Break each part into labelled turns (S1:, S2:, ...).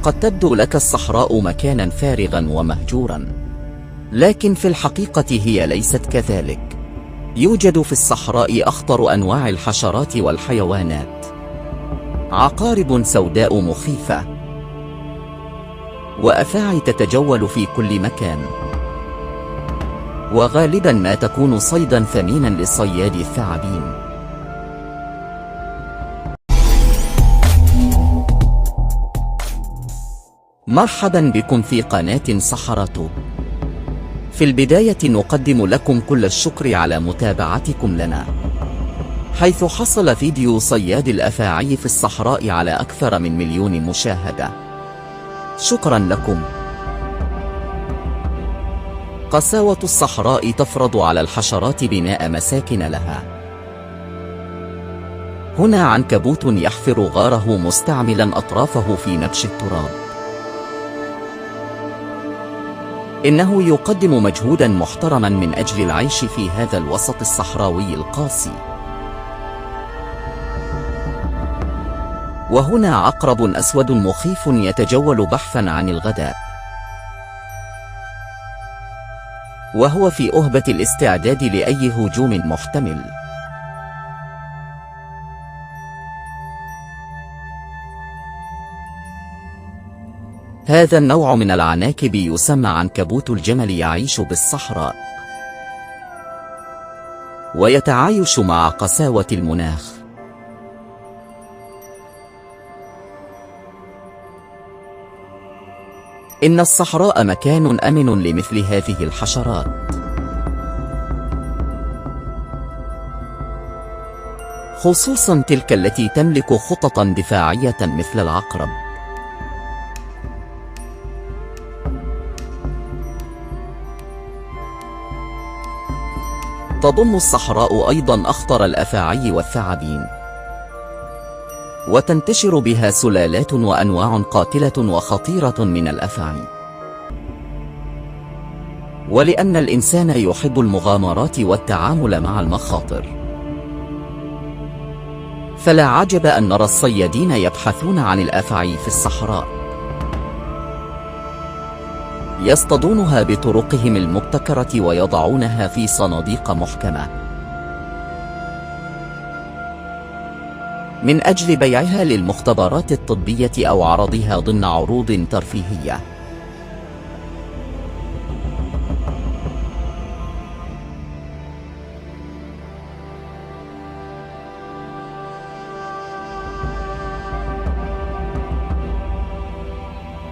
S1: قد تبدو لك الصحراء مكانا فارغا ومهجورا، لكن في الحقيقة هي ليست كذلك. يوجد في الصحراء أخطر أنواع الحشرات والحيوانات، عقارب سوداء مخيفة، وأفاعي تتجول في كل مكان، وغالبا ما تكون صيدا ثمينا لصياد الثعابين. مرحبا بكم في قناة صحراء. في البداية نقدم لكم كل الشكر على متابعتكم لنا، حيث حصل فيديو صياد الأفاعي في الصحراء على أكثر من 1,000,000 مشاهدة. شكرا لكم. قساوة الصحراء تفرض على الحشرات بناء مساكن لها. هنا عنكبوت يحفر غاره مستعملا أطرافه في نبش التراب. إنه يقدم مجهودا محترما من أجل العيش في هذا الوسط الصحراوي القاسي. وهنا عقرب أسود مخيف يتجول بحثا عن الغداء، وهو في أهبة الاستعداد لأي هجوم محتمل. هذا النوع من العناكب يسمى عنكبوت الجمل، يعيش بالصحراء ويتعايش مع قساوة المناخ. إن الصحراء مكان آمن لمثل هذه الحشرات، خصوصا تلك التي تملك خططا دفاعية مثل العقرب. تضم الصحراء أيضا أخطر الأفاعي والثعابين، وتنتشر بها سلالات وأنواع قاتلة وخطيرة من الأفاعي. ولأن الإنسان يحب المغامرات والتعامل مع المخاطر، فلا عجب أن نرى الصيادين يبحثون عن الأفاعي في الصحراء، يصطادونها بطرقهم المبتكرة ويضعونها في صناديق محكمة من أجل بيعها للمختبرات الطبية أو عرضها ضمن عروض ترفيهية.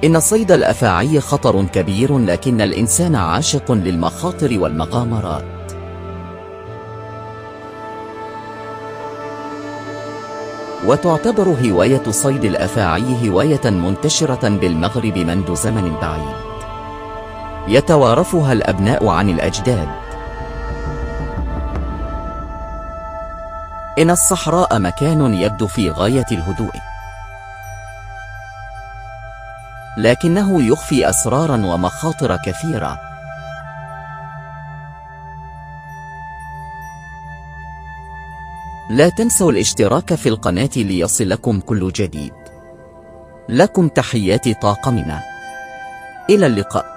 S1: إن صيد الأفاعي خطر كبير، لكن الإنسان عاشق للمخاطر والمغامرات. وتعتبر هواية صيد الأفاعي هواية منتشرة بالمغرب منذ زمن بعيد، يتوارثها الأبناء عن الأجداد. إن الصحراء مكان يبدو في غاية الهدوء، لكنه يخفي أسرارا ومخاطر كثيرة. لا تنسوا الاشتراك في القناة ليصلكم كل جديد. لكم تحيات طاقمنا، إلى اللقاء.